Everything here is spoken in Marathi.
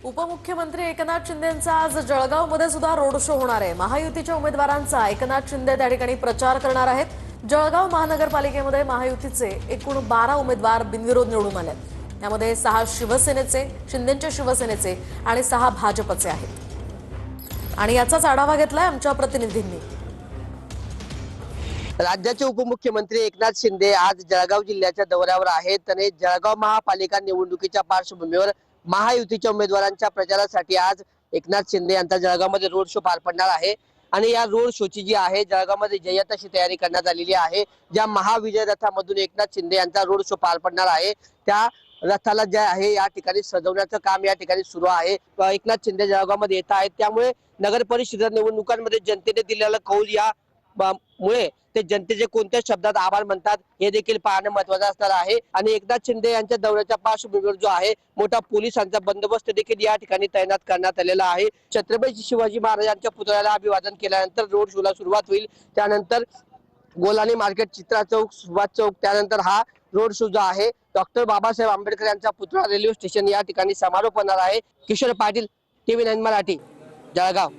उपमुख्यमंत्री एकनाथ शिंदेंचा आज जळगावमध्ये सुद्धा रोड शो होणार आहे। महायुतीच्या उमेदवारांचा एकनाथ शिंदे त्या ठिकाणी प्रचार करणार आहेत। जळगाव महानगरपालिकेमध्ये महायुतीचे एकूण 12 उमेदवार बिनविरोध निवडून आले। यामध्ये 6 शिवसेनेचे, शिंदेंच्या शिवसेनेचे आणि 6 भाजपचे आहेत। आणि याचाच आढावा घेतलाय आमच्या प्रतिनिधींनी। राज्याचे उपमुख्यमंत्री एकनाथ शिंदे आज जळगाव जिल्ह्याच्या दौऱ्यावर आहेत आणि जळगाव महापालिका निवडणुकीच्या पार्श्वभूमीवर महायुतीच्या उमेदवारांच्या प्रचारासाठी आज एकनाथ शिंदे यांचा जळगावमध्ये रोड शो पार पडणार आहे। आणि या रोड शोची जी आहे जळगावमध्ये जय्यत अशी तयारी करण्यात आलेली आहे। ज्या महाविजय रथामधून एकनाथ शिंदे यांचा रोड शो पार पडणार आहे त्या रथाला जे आहे या ठिकाणी सजवण्याचं काम या ठिकाणी सुरू आहे। एकनाथ शिंदे जळगावमध्ये येत आहेत, त्यामुळे नगर परिषद निवडणुकांमध्ये जनतेने दिलेला कौल या मुळे ते जनतेचे कोणत्या शब्दात आभार म्हणतात हे देखील पाहणं महत्त्वाचं असणार आहे। आणि एकनाथ शिंदे यांच्या दौऱ्याच्या पार्श्वभूमीवर जो आहे मोठा पोलिसांचा बंदोबस्त देखील या ठिकाणी तैनात करण्यात आलेला आहे। छत्रपती शिवाजी महाराजांच्या पुतळ्याला अभिवादन केल्यानंतर रोड शोला सुरुवात होईल। त्यानंतर गोलानी मार्केट, चित्रा चौक, सुभाष चौक, त्यानंतर हा रोड शो जो आहे डॉक्टर बाबासाहेब आंबेडकर यांचा पुतळा रेल्वे स्टेशन या ठिकाणी समारोप होणार आहे। किशोर पाटील, TV9 मराठी, जळगाव।